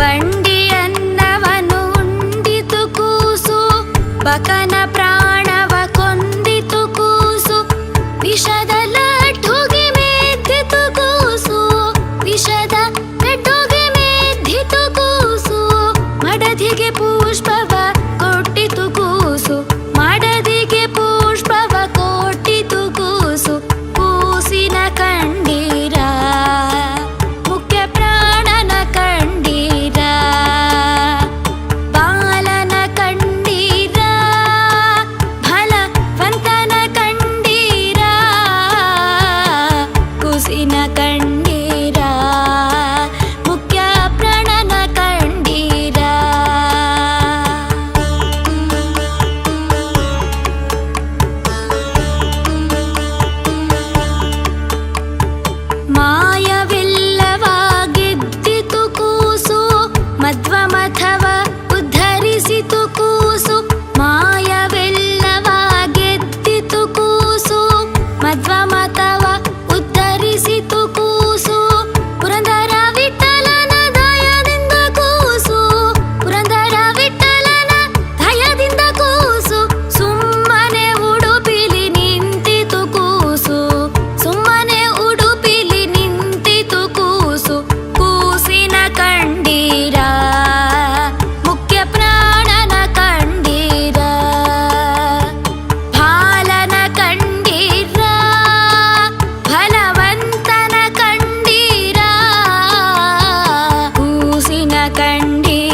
ಬಂಡಿಯನ್ನವನು ಉಂಡಿತು ಕೂಸು, ಬಕನ ಪ್ರಾಣವ ಕೊಂದಿತು ಕೂಸು, ವಿಷದ ಲಡ್ಡುಗೆ ಮೆದ್ದಿತು ಕೂಸು, ವಿಷದ ಲಡ್ಡುಗೆ ಮೆದ್ದಿತು ಕೂಸು, ಮಡದಿಗೆ ಪುಷ್ಪವ ಕೊಟ್ಟಿತು ಕೂಸು, ಮಡದಿಗೆ ಪುಷ್ಪವ ಕೊಟ್ಟಿತು ಕೂಸು, ಕೂಸಿನ ಕಂಡೀರ ಮುಖ್ಯ ಪ್ರಾಣನ ಕಂಡೀರ, ಬಾಲನ ಕಂಡೀರ ಫಲವಂತನ ಕಂಡೀರ, ಕೂಸಿನ ಕಂಡೀರ ಮುಖ್ಯ ಪ್ರಾಣನ ಕಂಡೀರ. ಮಾಯವೆಲ್ಲವ ಗೆದ್ದಿತು ಕೂಸು, ಮಧ್ವಮಥವ ಉದ್ಧರಿಸಿತು ಕೂಸು, ಮಾಯವೆಲ್ಲವ ಗೆದ್ದಿತು ಕೂಸು, ಮಧ್ವಮಥವ ಉದ್ಧರಿಸಿತು ಕೂಸು, ಪುರಂದರ ವಿಠಲನ ದಯದಿಂದ ಕೂಸು, ಪುರಂದರ ವಿಠಲನ ದಯದಿಂದ ಕೂಸು, ಸುಮ್ಮನೆ ಉಡುಪಿಲಿ ನಿಂತಿತು ಕೂಸು, ಸುಮ್ಮನೆ ಉಡುಪಿಲಿ ನಿಂತಿತು ಕೂಸು, ಕೂಸಿನ ಕಂಡೀರ ಮುಖ್ಯ ಪ್ರಾಣನ ಕಂಡೀರ, ಬಾಲನ ಕಂಡೀರ ಫಲವಂತನ ಕಂಡೀರ, ಕೂಸಿನ ಕಂಡೀರ